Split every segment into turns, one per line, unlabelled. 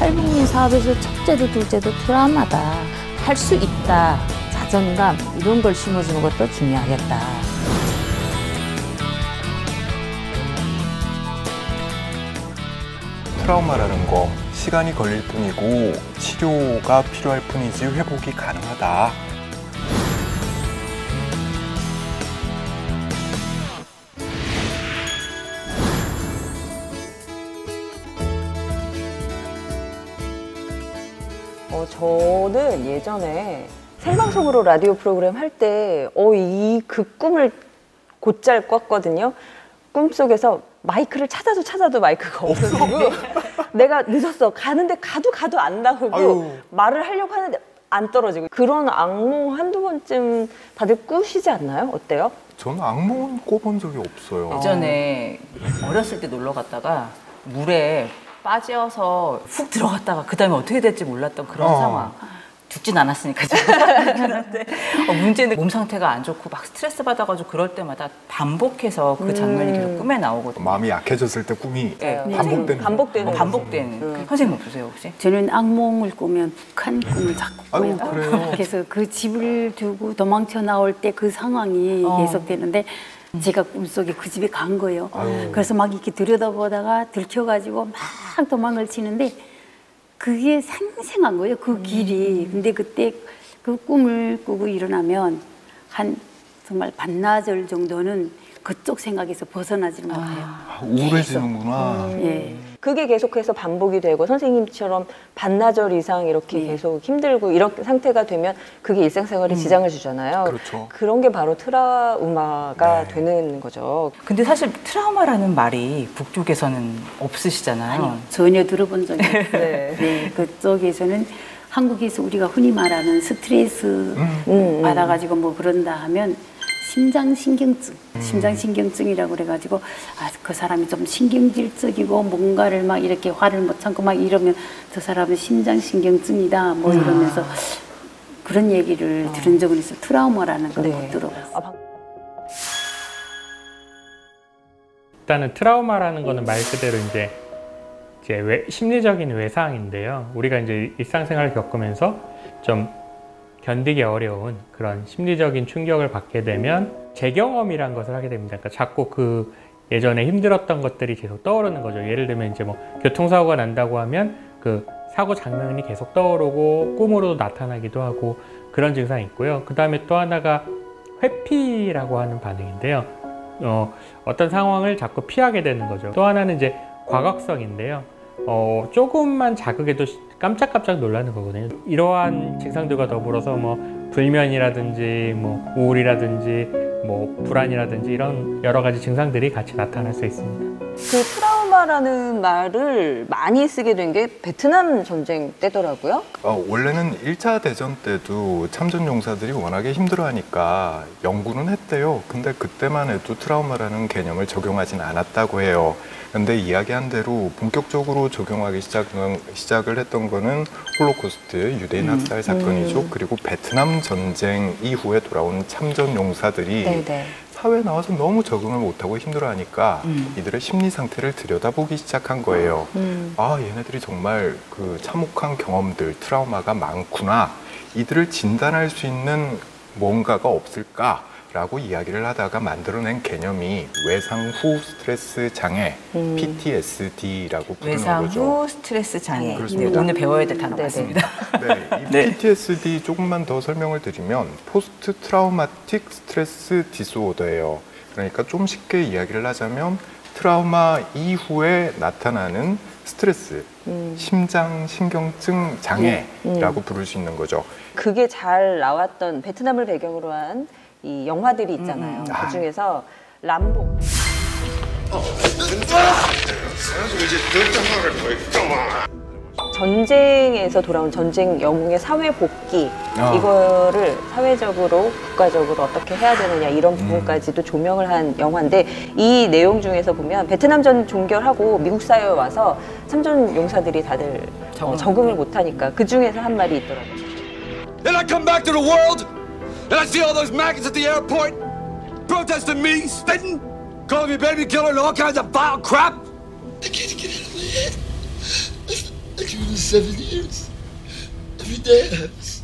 탈북민 사업에서 첫째도 둘째도 트라우마다. 할 수 있다, 자존감 이런 걸 심어주는 것도 중요하겠다.
트라우마라는 거 시간이 걸릴 뿐이고 치료가 필요할 뿐이지 회복이 가능하다.
저는 예전에 생방송으로 라디오 프로그램 할 때 그 꿈을 곧잘 꿨거든요. 꿈속에서 마이크를 찾아도 마이크가 없어지고 내가 늦었어. 가는데 가도 안 나오고 아유. 말을 하려고 하는데 안 떨어지고 그런 악몽 한두 번쯤 다들 꾸시지 않나요? 어때요?
저는 악몽은 꿔본 적이 없어요.
예전에 어렸을 때 놀러 갔다가 물에 빠져서 훅 들어갔다가 그 다음에 어떻게 될지 몰랐던 그런 상황. 죽진 않았으니까. 그런데 문제는 몸 상태가 안 좋고 막 스트레스 받아가지고 그럴 때마다 반복해서 그 장면이 계속 꿈에 나오거든요.
마음이 약해졌을 때 꿈이
반복되는. 선생님 없으세요 혹시?
저는 악몽을 꾸면 북한 꿈을 자꾸 꿔요.
그래요?
그래서 그 집을 두고 도망쳐 나올 때 그 상황이 계속되는데 제가 꿈속에 그 집에 간 거예요. 그래서 막 이렇게 들여다보다가 들켜가지고 막 도망을 치는데 그게 생생한 거예요, 그 길이. 근데 그때 그 꿈을 꾸고 일어나면 한 정말 반나절 정도는 그쪽 생각에서 벗어나지를 못해요.
우울해지는구나.
예.
그게 계속해서 반복이 되고 선생님처럼 반나절 이상 이렇게 계속 힘들고 이런 상태가 되면 그게 일상생활에 지장을 주잖아요.
그렇죠.
그런 게 바로 트라우마가 되는 거죠.
근데 사실 트라우마라는 말이 북쪽에서는 없으시잖아요.
아니요, 전혀 들어본 적이 없어요. 네, 그쪽에서는 한국에서 우리가 흔히 말하는 스트레스 받아가지고 뭐 그런다 하면 심장신경증이라고 그래가지고 그 사람이 좀 신경질적이고 뭔가를 막 이렇게 화를 못 참고 막 이러면 저 사람은 심장신경증이다 뭐 이러면서 그런 얘기를 들은 적은 있어요. 트라우마라는 걸 못 들어봤어요.
일단은 트라우마라는 거는 말 그대로 이제 심리적인 외상인데요. 우리가 이제 일상생활을 겪으면서 좀 견디기 어려운 그런 심리적인 충격을 받게 되면 재경험이란 것을 하게 됩니다. 그러니까 자꾸 그 예전에 힘들었던 것들이 계속 떠오르는 거죠. 예를 들면 이제 뭐 교통사고가 난다고 하면 그 사고 장면이 계속 떠오르고 꿈으로도 나타나기도 하고 그런 증상이 있고요. 그 다음에 또 하나가 회피라고 하는 반응인데요. 어떤 상황을 자꾸 피하게 되는 거죠. 또 하나는 이제 과각성인데요. 조금만 자극해도 깜짝깜짝 놀라는 거거든요. 이러한 증상들과 더불어서 뭐 불면이라든지 뭐 우울이라든지 뭐 불안이라든지 이런 여러 가지 증상들이 같이 나타날 수 있습니다.
그 트라우마라는 말을 많이 쓰게 된 게 베트남 전쟁 때더라고요.
원래는 1차 대전 때도 참전 용사들이 워낙에 힘들어하니까 연구는 했대요. 근데 그때만 해도 트라우마라는 개념을 적용하진 않았다고 해요. 근데 이야기한 대로 본격적으로 적용하기 시작을 했던 거는 홀로코스트, 유대인 학살 사건이죠. 그리고 베트남 전쟁 이후에 돌아온 참전 용사들이 사회에 나와서 너무 적응을 못하고 힘들어하니까 이들의 심리 상태를 들여다보기 시작한 거예요. 얘네들이 정말 그 참혹한 경험들, 트라우마가 많구나. 이들을 진단할 수 있는 뭔가가 없을까? 라고 이야기를 하다가 만들어낸 개념이 외상 후 스트레스 장애, PTSD라고 부르는
외상
거죠.
후 스트레스 장애.
그렇습니다.
오늘 배워야 될 단어 같습니다.
이 PTSD 조금만 더 설명을 드리면 포스트 트라우마틱 스트레스 디스오더예요. 그러니까 좀 쉽게 이야기를 하자면 트라우마 이후에 나타나는 스트레스, 심장 신경증 장애라고 부를 수 있는 거죠.
그게 잘 나왔던 베트남을 배경으로 한 이 영화들이 있잖아요. 그 중에서 람보. 전쟁에서 돌아온 전쟁 영웅의 사회 복귀 이거를 사회적으로 국가적으로 어떻게 해야 되느냐 이런 부분까지도 조명을 한 영화인데 이 내용 중에서 보면 베트남전 종결하고 미국 사회에 와서 참전 용사들이 다들 적응을 못하니까 그 중에서 한 말이 있더라고요.
And I come back to the world and I see all those maggots at the airport protesting me, spitting, calling me baby killer and all kinds of vile crap. I can't get it out of my head. I
7 years. Every day hurts.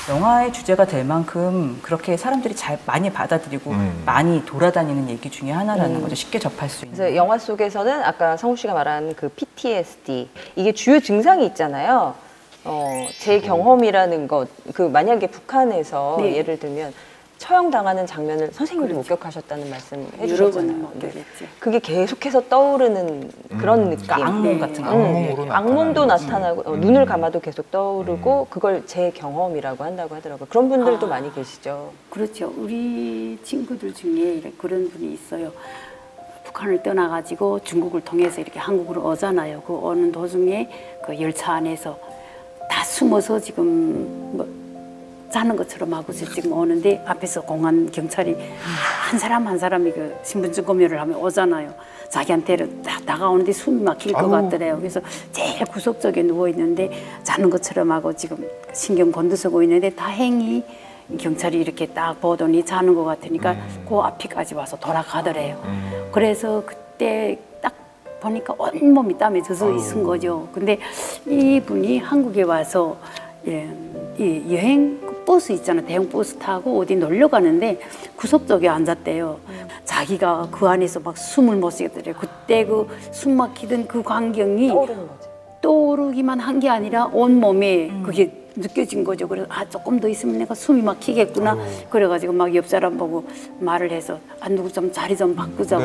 영화의 주제가 될 만큼 그렇게 사람들이 잘 많이 받아들이고 많이 돌아다니는 얘기 중에 하나라는 거죠. 쉽게 접할 수 있는.
그래서 영화 속에서는 아까 성우 씨가 말한 그 PTSD 이게 주요 증상이 있잖아요. 제 경험이라는 것, 그 만약에 북한에서
네.
예를 들면 처형당하는 장면을 선생님도 목격하셨다는 말씀 해주셨잖아요. 근데 그게 계속해서 떠오르는 그런 느낌.
그러니까 악몽 같은 거.
악몽으로
악몽도 나타나고 눈을 감아도 계속 떠오르고 그걸 제 경험이라고 한다고 하더라고요. 그런 분들도 많이 계시죠.
그렇죠. 우리 친구들 중에 그런 분이 있어요. 북한을 떠나가지고 중국을 통해서 이렇게 한국으로 오잖아요. 그 오는 도중에 그 열차 안에서 다 숨어서 지금 뭐 자는 것처럼 하고서 지금 오는데 앞에서 공안 경찰이 한 사람 한 사람이 그 신분증 검열을 하면 오잖아요. 자기한테는 딱 다가오는데 숨이 막힐 것 같더래요. 그래서 제일 구석쪽에 누워 있는데 자는 것처럼 하고 지금 신경 곤두서고 있는데 다행히 경찰이 이렇게 딱 보더니 자는 것 같으니까 그 앞에까지 와서 돌아가더래요. 그래서 그때 딱 보니까 온몸이 땀에 젖어 있은 거죠. 근데 이분이 한국에 와서 이 여행 버스 있잖아. 대형 버스 타고 어디 놀러 가는데 구석쪽에 앉았대요. 자기가 그 안에서 막 숨을 못 쉬겠더래요. 그때 그 숨 막히던 그 광경이 떠오르기만 한 게 아니라 온몸에 그게 느껴진 거죠. 그래서 조금 더 있으면 내가 숨이 막히겠구나. 그래가지고 막 옆 사람 보고 말을 해서 누구 좀 자리 좀 바꾸자고.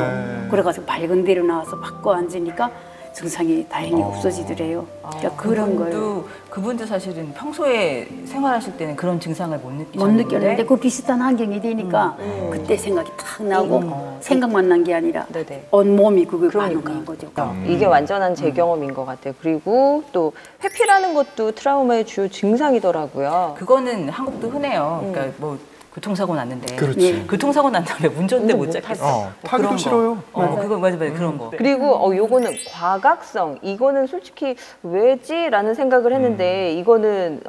그래가지고 밝은 데로 나와서 바꿔 앉으니까 증상이 다행히 없어지더래요. 그러니까 그런 걸.
그분도 사실은 평소에 생활하실 때는 그런 증상을 못 느끼셨는데.
못 느꼈는데 그 비슷한 환경이 되니까 그때 생각이 탁 나고 생각만 난 게 아니라 온몸이 그걸 반응한 거죠.
이게 완전한 제 경험인 것 같아요. 그리고 또 회피라는 것도 트라우마의 주요 증상이더라고요.
그거는 한국도 흔해요. 그러니까 뭐 교통사고 났는데
그렇지.
교통사고 난 다음에 운전대 못 잡겠어.
타기도 싫어요.
그거 맞아 그런 거.
그리고 요거는 과각성. 이거는 솔직히 왜지라는 생각을 했는데 이거는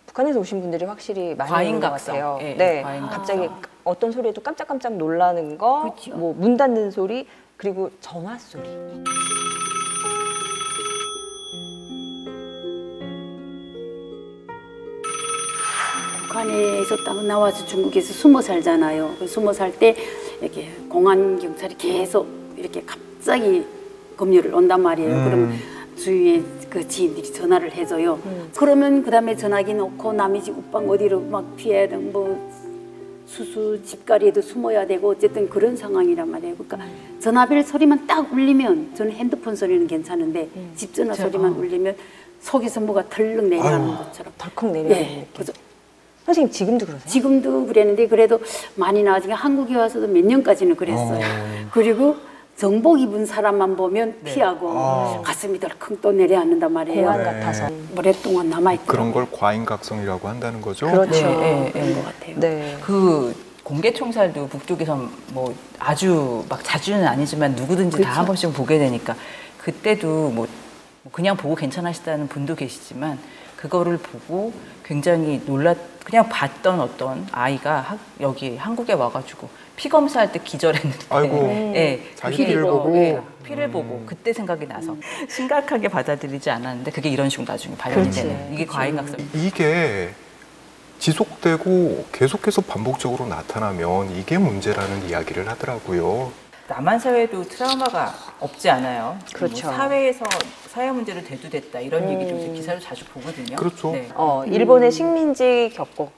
북한에서 오신 분들이 확실히 많이 있는 것 같아요. 네, 갑자기 어떤 소리에도 깜짝깜짝 놀라는 거,
그렇죠.
뭐 문 닫는 소리, 그리고 전화 소리.
북한에서 딱 나와서 중국에서 숨어 살잖아요. 숨어 살 때 이렇게 공안 경찰이 계속 이렇게 갑자기 검열을 온단 말이에요. 그러면 주위에 그 지인들이 전화를 해줘요. 그러면 그다음에 전화기 놓고 남의 집 우방 어디로 막 피해야 되고 뭐 수수 집가리에도 숨어야 되고 어쨌든 그런 상황이란 말이에요. 그러니까 전화벨 소리만 딱 울리면 저는 핸드폰 소리는 괜찮은데 집 전화 소리만 울리면 속에서 뭐가 덜렁 내려가는 것처럼
덜컥 내려가는 느낌.
그래서
선생님 지금도 그러세요?
지금도 그랬는데 그래도 많이 나아지게 한국에 와서도 몇 년까지는 그랬어요. 그리고 정복 입은 사람만 보면 피하고 가슴이 덜컹 또 내려앉는단 말이에요.
공안 같아서.
오랫동안 남아있더라고요.
그런 걸 과잉각성이라고 한다는 거죠.
그렇죠.
그런 것 같아요.
네.
그 공개 총살도 북쪽에서 뭐 아주 막 자주는 아니지만 누구든지 다 한 번씩 보게 되니까 그때도 뭐 그냥 보고 괜찮으시다는 분도 계시지만 그거를 보고 굉장히 그냥 봤던 어떤 아이가 여기 한국에 와가지고 피 검사할 때 기절했는데
아이고, 자기 피를 보고.
피를 보고 그때 생각이 나서 심각하게 받아들이지 않았는데 그게 이런 식으로 나중에 발현이 되는 이게 과잉각성.
이게 지속되고 계속해서 반복적으로 나타나면 이게 문제라는 이야기를 하더라고요.
남한 사회도 트라우마가 없지 않아요.
그렇죠.
뭐 사회에서 사회 문제로 대두됐다 이런 얘기도 이제 기사를 자주 보거든요.
그렇죠.
네.
일본의 식민지 겪었고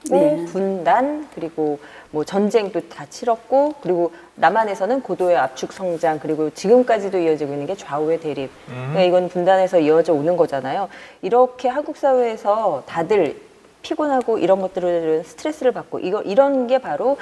분단 그리고 뭐 전쟁도 다 치렀고 그리고 남한에서는 고도의 압축 성장 그리고 지금까지도 이어지고 있는 게 좌우의 대립. 그러니까 이건 분단에서 이어져 오는 거잖아요. 이렇게 한국 사회에서 다들 피곤하고 이런 것들을 스트레스를 받고 이런 게 바로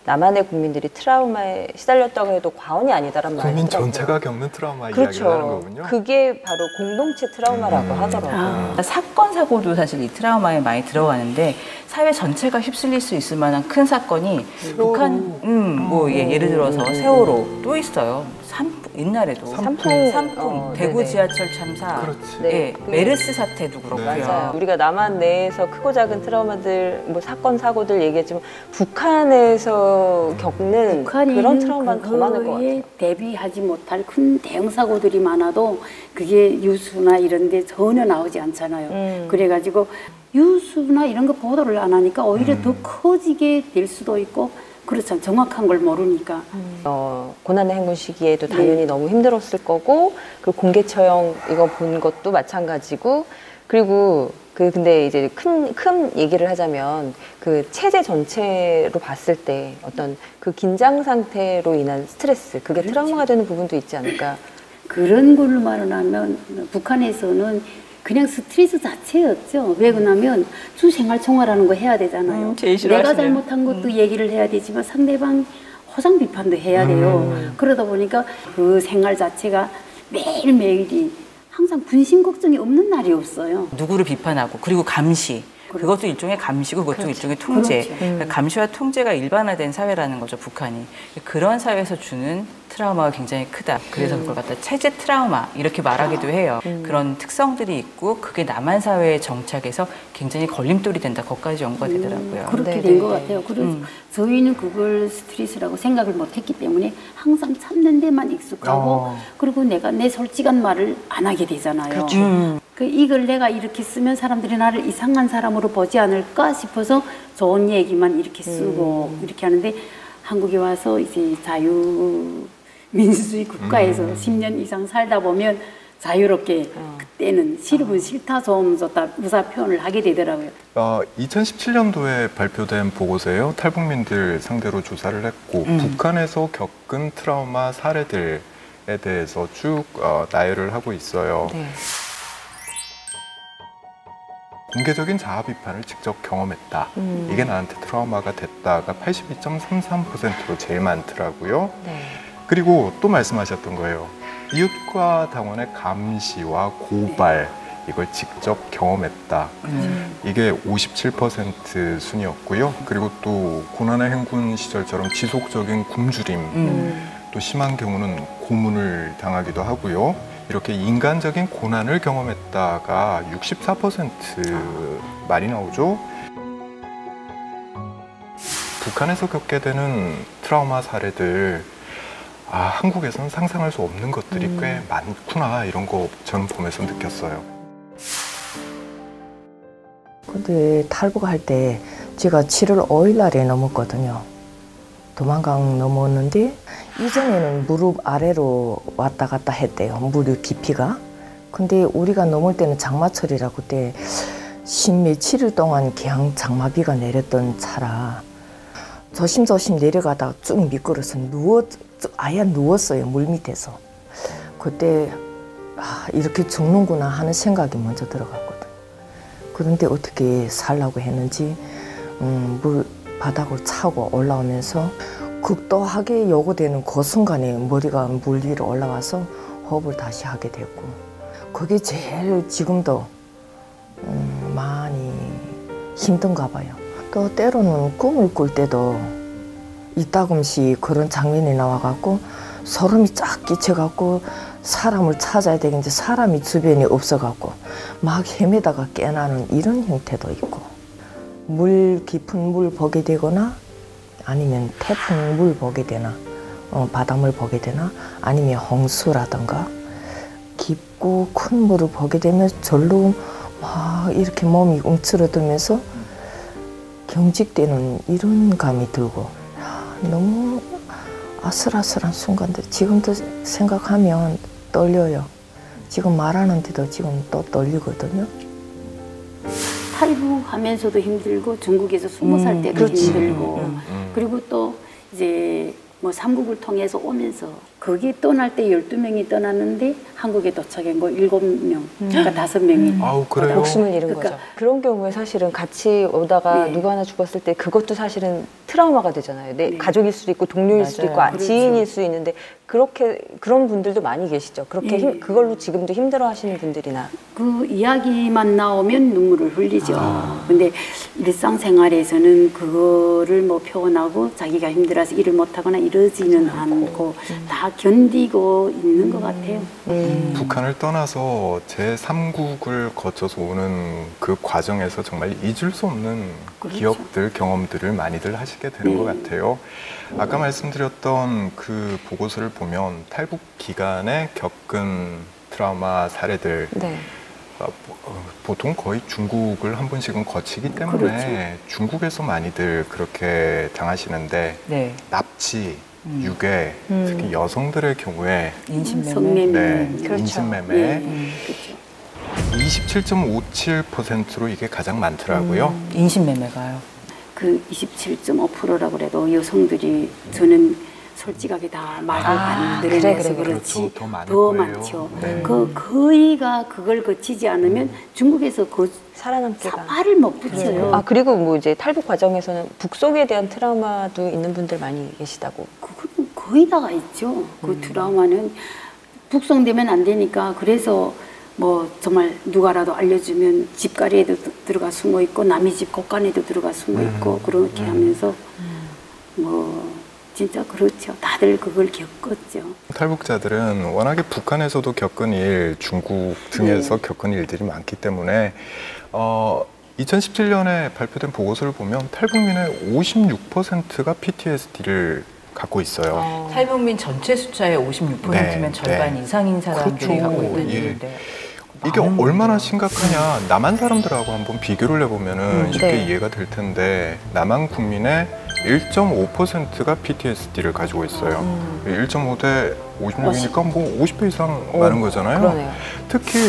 남한의 국민들이 트라우마에 시달렸다고 해도 과언이 아니다란 말이
국민
하더라고요.
전체가 겪는 트라우마
그렇죠.
이야기를 하는 거군요.
그게 바로 공동체 트라우마라고 하더라고요.
사건 사고도 사실 이 트라우마에 많이 들어가는데 사회 전체가 휩쓸릴 수 있을 만한 큰 사건이 북한 예를 들어서 세월호 또 있어요. 옛날에도
삼풍.
대구
네네.
지하철 참사,
그렇지.
네.
메르스 사태도 그렇고요.
맞아요. 우리가 남한 내에서 크고 작은 트라우마들, 뭐 사건 사고들 얘기했지만 북한에서 겪는 그런 트라우마는 더 많을 것 같아요.
대비하지 못할 큰 대형 사고들이 많아도 그게 뉴스나 이런 데 전혀 나오지 않잖아요. 그래가지고 뉴스나 이런 거 보도를 안 하니까 오히려 더 커지게 될 수도 있고 그렇죠. 정확한 걸 모르니까.
고난의 행군 시기에도 당연히 너무 힘들었을 거고, 그리고 공개 처형 이거 본 것도 마찬가지고, 그리고 근데 이제 큰 얘기를 하자면 그 체제 전체로 봤을 때 어떤 그 긴장 상태로 인한 스트레스, 그게 트라우마가 되는 부분도 있지 않을까.
그런 걸로 말하면 북한에서는 그냥 스트레스 자체였죠. 왜 그러냐면 주생활총괄하는 거 해야 되잖아요.
제일
내가 잘못한 것도 얘기를 해야 되지만 상대방 허상 비판도 해야 돼요. 그러다 보니까 그 생활 자체가 매일매일이 항상 분심 걱정이 없는 날이 없어요.
누구를 비판하고 그리고 감시. 그것도 일종의 감시고 그것도 일종의 통제. 그러니까 감시와 통제가 일반화된 사회라는 거죠, 북한이. 그런 사회에서 주는 트라우마가 굉장히 크다. 그래서 그걸 갖다 체제 트라우마 이렇게 말하기도 해요. 그런 특성들이 있고 그게 남한 사회에 정착해서 굉장히 걸림돌이 된다. 거기까지 연구가 되더라고요.
그렇게 된 것 같아요. 그래서 저희는 그걸 스트레스라고 생각을 못했기 때문에 항상 참는 데만 익숙하고 그리고 내가 내 솔직한 말을 안 하게 되잖아요. 이걸 내가 이렇게 쓰면 사람들이 나를 이상한 사람으로 보지 않을까 싶어서 좋은 얘기만 이렇게 쓰고 이렇게 하는데 한국에 와서 이제 자유민주주의 국가에서 10년 이상 살다 보면 자유롭게 그때는 싫으면 싫다, 좋으면 좋다 의사 표현을 하게 되더라고요.
2017년도에 발표된 보고서에요. 탈북민들 상대로 조사를 했고 북한에서 겪은 트라우마 사례들에 대해서 쭉 나열을 하고 있어요.
네.
공개적인 자아 비판을 직접 경험했다. 이게 나한테 트라우마가 됐다가 82.33%로 제일 많더라고요.
네.
그리고 또 말씀하셨던 거예요. 이웃과 당원의 감시와 고발, 이걸 직접 경험했다. 이게 57% 순이었고요. 그리고 또 고난의 행군 시절처럼 지속적인 굶주림, 또 심한 경우는 고문을 당하기도 하고요. 이렇게 인간적인 고난을 경험했다가 64% 말이 나오죠. 북한에서 겪게 되는 트라우마 사례들, 한국에서는 상상할 수 없는 것들이 꽤 많구나, 이런 거 저는 보면서 느꼈어요.
근데 탈북할 때 제가 7월 5일 날에 넘었거든요. 도망강 넘었는데 이전에는 무릎 아래로 왔다 갔다 했대요. 물의 깊이가. 근데 우리가 넘을 때는 장마철이라 그때 며칠일 동안 그냥 장마비가 내렸던 차라 조심조심 내려가다가 쭉 미끄러서 아예 누웠어요. 물 밑에서. 그때 이렇게 죽는구나 하는 생각이 먼저 들어갔거든. 그런데 어떻게 살라고 했는지 물 바닥을 차고 올라오면서 극도하게 요구되는 그 순간에 머리가 물 위로 올라가서 호흡을 다시 하게 됐고, 그게 제일 지금도 많이 힘든가 봐요. 또 때로는 꿈을 꿀 때도 이따금씩 그런 장면이 나와갖고 소름이 쫙 끼쳐갖고 사람을 찾아야 되겠는데 사람이 주변에 없어갖고 막 헤매다가 깨나는 이런 형태도 있고, 물 깊은 물 보게 되거나 아니면 태풍 물 보게 되나 바닷물 보게 되나 아니면 홍수라든가 깊고 큰 물을 보게 되면 절로 막 이렇게 몸이 움츠러들면서 경직되는 이런 감이 들고 너무 아슬아슬한 순간들 지금도 생각하면 떨려요. 지금 말하는데도 지금 또 떨리거든요.
탈북하면서도 힘들고 중국에서 20살 때도 힘들고 그리고 또 이제 뭐 삼국을 통해서 오면서 거기 떠날 때 12명이 떠났는데 한국에 도착한 거 7명, 그러니까 5명이
아우, 그래요?
목숨을 잃은 거죠. 그런 경우에 사실은 같이 오다가 누구 하나 죽었을 때 그것도 사실은 트라우마가 되잖아요. 내 가족일 수도 있고 동료일 수도 있고 지인일 수 있는데 그런 분들도 많이 계시죠. 그렇게 그걸로 지금도 힘들어하시는 분들이나
그 이야기만 나오면 눈물을 흘리죠. 근데 일상생활에서는 그거를 뭐 표현하고 자기가 힘들어서 일을 못하거나 이러지는 않고 다 견디고 있는 것 같아요.
북한을 떠나서 제3국을 거쳐서 오는 그 과정에서 정말 잊을 수 없는
그렇죠.
기억들, 경험들을 많이들 하시게 되는 것 같아요. 아까 말씀드렸던 그 보고서를 보면 탈북 기간에 겪은 트라우마 사례들
네.
보통 거의 중국을 한 번씩은 거치기 때문에
그렇죠.
중국에서 많이들 그렇게 당하시는데
네.
납치, 유괴, 특히 여성들의 경우에
인신매매.
성매매.
네,
그렇죠.
인신매매
그렇죠.
27.57%로 이게 가장 많더라고요.
인신매매가요.
그 27.5%라고 해도 여성들이 저는 솔직하게 다 말을 안 드러내서
그래.
그렇지
그렇죠. 더 많을
더
거예요.
많죠.
네.
그 거의가 그걸 거치지 않으면 중국에서 그
살아남기가.
말을 못 붙여요.
아, 그리고 뭐 이제 탈북 과정에서는 북속에 대한 트라우마도 있는 분들 많이 계시다고.
그건 거의 다가 있죠. 그 트라우마는 북송되면 안 되니까 그래서 뭐 정말 누가라도 알려주면 집가리에도 들어가 숨어 있고 남의 집 곳간에도 들어가 숨어 있고 그렇게 하면서 뭐 진짜 그렇죠. 다들 그걸 겪었죠.
탈북자들은 워낙에 북한에서도 겪은 일, 중국 등에서 겪은 일들이 많기 때문에 2017년에 발표된 보고서를 보면 탈북민의 56%가 PTSD를 갖고 있어요.
탈북민 전체 숫자의 56%면
네,
절반
네.
이상인 사람들이
그렇죠.
갖고 있는
예.
일인데
이게
많은
얼마나
분들이.
심각하냐. 남한 사람들하고 한번 비교를 해보면 쉽게
네.
이해가 될 텐데 남한 국민의 1.5%가 PTSD를 가지고 있어요. 1.5대 56이니까 뭐 50배 이상 많은 거잖아요.
그러네요.
특히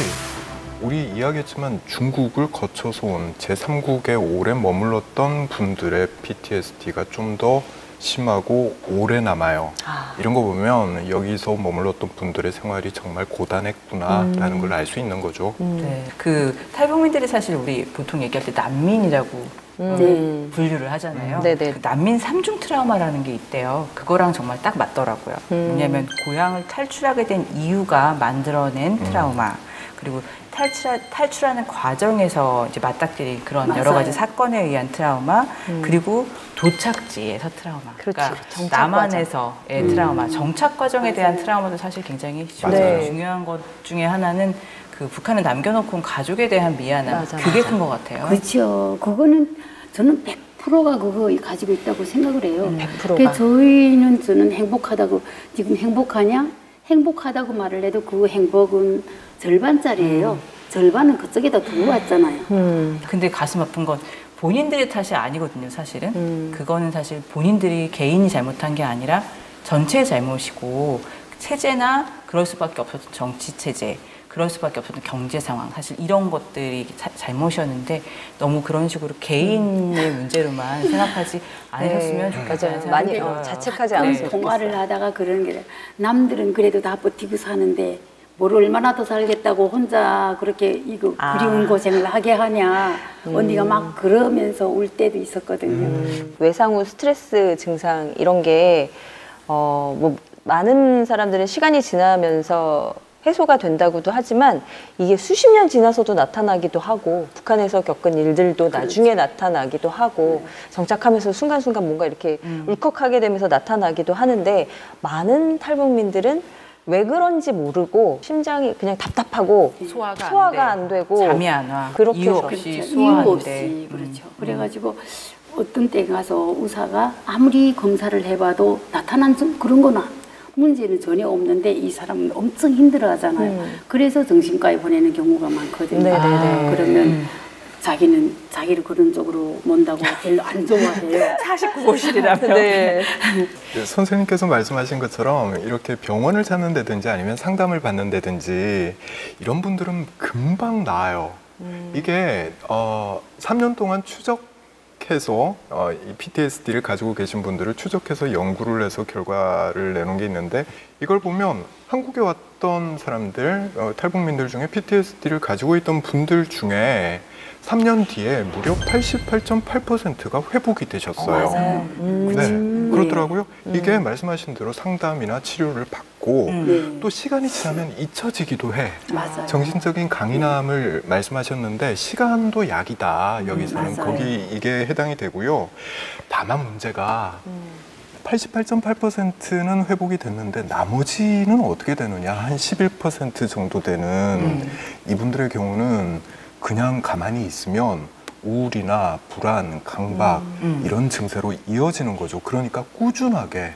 우리 이야기했지만 중국을 거쳐서 온 제3국에 오래 머물렀던 분들의 PTSD가 좀 더 심하고 오래 남아요. 이런 거 보면 여기서 머물렀던 분들의 생활이 정말 고단했구나라는 걸 알 수 있는 거죠.
네. 그 탈북민들이 사실 우리 보통 얘기할 때 난민이라고 분류를 하잖아요.
네네.
그 난민 3중 트라우마라는 게 있대요. 그거랑 정말 딱 맞더라고요. 왜냐하면 고향을 탈출하게 된 이유가 만들어낸 트라우마, 그리고 탈출하는 과정에서 이제 맞닥뜨린 그런
맞아요.
여러 가지 사건에 의한 트라우마, 그리고 도착지에서 트라우마.
그렇지.
그러니까
정착
남한에서의 트라우마, 정착 과정에 대한 트라우마도 사실 굉장히
맞아요.
중요한 것 중에 하나는 그 북한을 남겨놓고 온 가족에 대한 미안함,
맞아,
그게 큰 것 같아요.
그렇죠. 그거는 저는 100%가 그거 가지고 있다고 생각을 해요.
100%가.
저는 행복하다고, 지금 행복하냐? 행복하다고 말을 해도 그 행복은 절반짜리예요. 절반은 그쪽에다 두고 왔잖아요.
근데 가슴 아픈 건 본인들의 탓이 아니거든요, 사실은. 그거는 사실 본인들이 개인이 잘못한 게 아니라 전체의 잘못이고, 체제나 그럴 수밖에 없었던 정치 체제, 그럴 수밖에 없었던 경제 상황, 사실 이런 것들이 잘못이었는데 너무 그런 식으로 개인의 문제로만 생각하지 않으셨으면 좋겠다는
맞아요. 많이
생각이 들어요.
자책하지 않았으면
통화를 하다가 그런 게 남들은 그래도 다 버티고 사는데 뭘 얼마나 더 살겠다고 혼자 그렇게 이거 그리운 고생을 하게 하냐. 언니가 막 그러면서 울 때도 있었거든요.
외상 후 스트레스 증상 이런 게 뭐 많은 사람들은 시간이 지나면서 해소가 된다고도 하지만 이게 수십 년 지나서도 나타나기도 하고 북한에서 겪은 일들도 나중에 나타나기도 하고 정착하면서 순간순간 뭔가 이렇게 울컥하게 되면서 나타나기도 하는데 많은 탈북민들은 왜 그런지 모르고 심장이 그냥 답답하고 소화가 안 되고
잠이 안 와.
그렇게
이유
해서.
없이
이유
소화하는데.
없이 그렇죠. 그래가지고 어떤 때 가서 의사가 아무리 검사를 해봐도 나타난 좀 그런 거나 문제는 전혀 없는데 이 사람은 엄청 힘들어하잖아요. 그래서 정신과에 보내는 경우가 많거든요.
네네네.
그러면 자기는 자기를 그런 쪽으로 mon다고 별로 안 좋아해요.
49호실이라면.
네.
선생님께서 말씀하신 것처럼 이렇게 병원을 찾는다든지 아니면 상담을 받는다든지 이런 분들은 금방 나아요. 이게 3년 동안 추적해서 이 PTSD를 가지고 계신 분들을 추적해서 연구를 해서 결과를 내놓은 게 있는데 이걸 보면 한국에 왔던 사람들, 탈북민들 중에 PTSD를 가지고 있던 분들 중에 3년 뒤에 무려 88.8%가 회복이 되셨어요.
맞아요.
네, 그렇더라고요. 이게 말씀하신 대로 상담이나 치료를 받고 또 시간이 지나면 잊혀지기도 해.
맞아요.
정신적인 강인함을 말씀하셨는데 시간도 약이다. 여기서는
맞아요.
거기 이게 해당이 되고요. 다만 문제가 88.8%는 회복이 됐는데 나머지는 어떻게 되느냐? 한 11% 정도 되는 이분들의 경우는 그냥 가만히 있으면 우울이나 불안, 강박 이런 증세로 이어지는 거죠. 그러니까 꾸준하게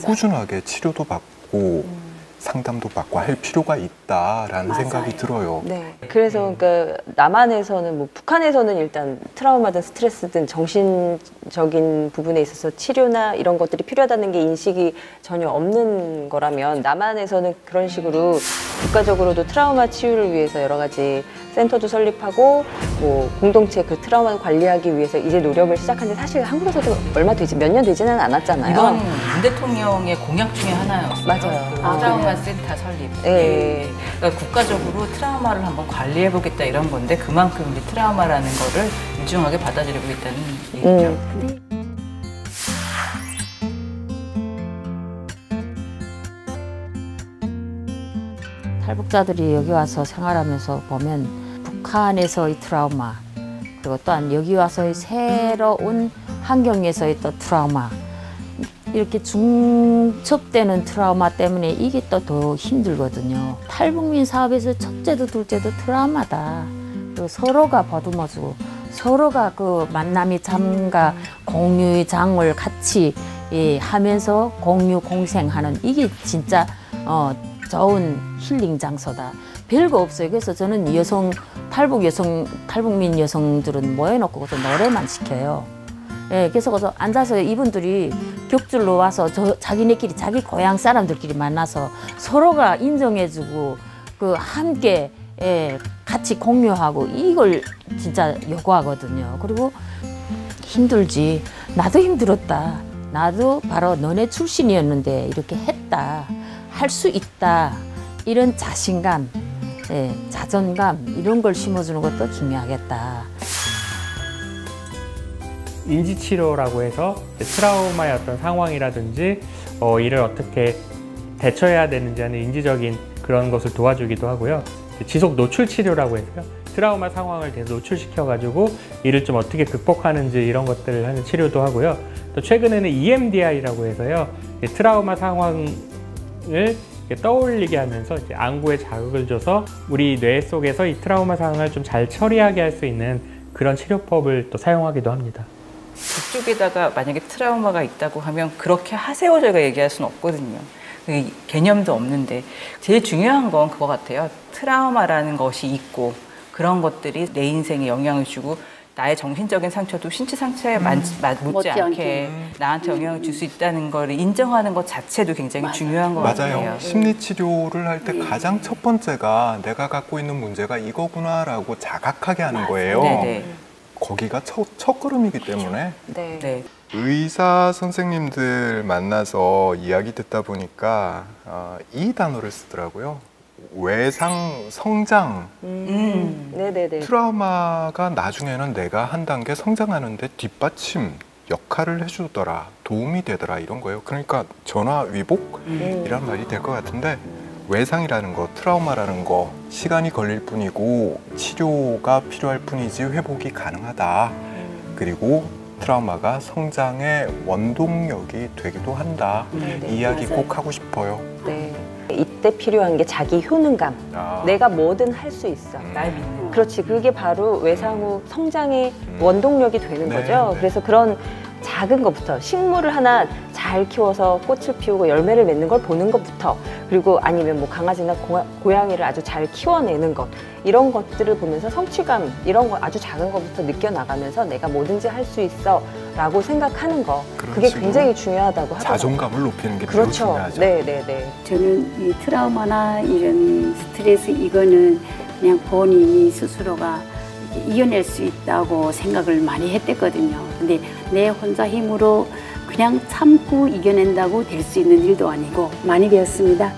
꾸준하게 치료도 받고 상담도 받고 할 필요가 있다라는 생각이 들어요.
네. 그래서 그러니까 남한에서는 뭐 북한에서는 일단 트라우마든 스트레스든 정신적인 부분에 있어서 치료나 이런 것들이 필요하다는 게 인식이 전혀 없는 거라면 남한에서는 그런 식으로 국가적으로도 트라우마 치유를 위해서 여러 가지 센터도 설립하고 뭐 공동체 그 트라우마 관리하기 위해서 이제 노력을 시작한데 사실 한국에서도 얼마 되지 몇 년 되지는 않았잖아요.
이건 문 대통령의 공약 중에 하나였어요.
맞아요.
그 트라우마 센터 설립.
네.
그러니까 국가적으로 트라우마를 한번 관리해보겠다 이런 건데 그만큼 이제 트라우마라는 거를 유중하게 받아들이고 있다는 얘기죠.
탈북자들이 여기 와서 생활하면서 보면 북한에서의 트라우마 그리고 또한 여기 와서의 새로운 환경에서의 또 트라우마 이렇게 중첩되는 트라우마 때문에 이게 또 더 힘들거든요. 탈북민 사업에서 첫째도 둘째도 트라우마다. 그리고 서로가 보듬어주고 서로가 그 만남의 잠과 공유의 장을 같이 하면서 공유 공생하는 이게 진짜 좋은 힐링 장소다. 별거 없어요. 그래서 저는 탈북민 여성들은 모여놓고 노래만 시켜요. 예, 그래서 앉아서 이분들이 격줄로 와서 자기네끼리 자기 고향 사람들끼리 만나서 서로가 인정해주고 그 함께 같이 공유하고 이걸 진짜 요구하거든요. 그리고 힘들지. 나도 힘들었다. 나도 바로 너네 출신이었는데 이렇게 했다. 할 수 있다. 이런 자신감, 자존감 이런 걸 심어주는 것도 중요하겠다.
인지치료라고 해서 트라우마의 어떤 상황이라든지 이를 어떻게 대처해야 되는지 하는 인지적인 그런 것을 도와주기도 하고요. 지속 노출 치료라고 해서요. 트라우마 상황을 계속 노출시켜가지고 이를 좀 어떻게 극복하는지 이런 것들을 하는 치료도 하고요. 또 최근에는 EMDR이라고 해서요. 트라우마 상황을 떠올리게 하면서 이제 안구에 자극을 줘서 우리 뇌 속에서 이 트라우마 상황을 좀 잘 처리하게 할 수 있는 그런 치료법을 또 사용하기도 합니다.
그쪽에다가 만약에 트라우마가 있다고 하면 그렇게 하세요 저희가 얘기할 수는 없거든요. 개념도 없는데 제일 중요한 건 그거 같아요. 트라우마라는 것이 있고 그런 것들이 내 인생에 영향을 주고 나의 정신적인 상처도 신체 상처에 못지않게 나한테 영향을 줄 수 있다는 걸 인정하는 것 자체도 굉장히 중요한 것 같아요.
맞아요. 심리치료를 할 때 가장 첫 번째가 내가 갖고 있는 문제가 이거구나라고 자각하게 하는 거예요.
네네.
거기가 첫걸음이기 때문에
네.
의사 선생님들 만나서 이야기 듣다 보니까 이 단어를 쓰더라고요. 외상 성장.
네네네.
트라우마가 나중에는 내가 한 단계 성장하는데 뒷받침 역할을 해주더라, 도움이 되더라 이런 거예요. 그러니까 전화위복이란 말이 될 것 같은데 외상이라는 거, 트라우마라는 거 시간이 걸릴 뿐이고 치료가 필요할 뿐이지 회복이 가능하다. 그리고 트라우마가 성장의 원동력이 되기도 한다. 이 이야기
맞아요.
꼭 하고 싶어요.
네. 이때 필요한 게 자기 효능감. 내가 뭐든 할 수 있어.
날 믿는.
그렇지. 그게 바로 외상 후 성장의 원동력이 되는
네,
거죠.
네.
그래서 그런 작은 것부터 식물을 하나 잘 키워서 꽃을 피우고 열매를 맺는 걸 보는 것부터 그리고 아니면 뭐 강아지나 고양이를 아주 잘 키워내는 것 이런 것들을 보면서 성취감 이런 거 아주 작은 것부터 느껴나가면서 내가 뭐든지 할 수 있어 라고 생각하는 거 그게
그렇지.
굉장히 중요하다고 하더라고요.
자존감을 높이는 게 매우
그렇죠.
중요하죠.
네네네.
저는 이 트라우마나 이런 스트레스 이거는 그냥 본인이 스스로가 이겨낼 수 있다고 생각을 많이 했댔거든요. 근데 내 혼자 힘으로 그냥 참고 이겨낸다고 될 수 있는 일도 아니고 많이 배웠습니다.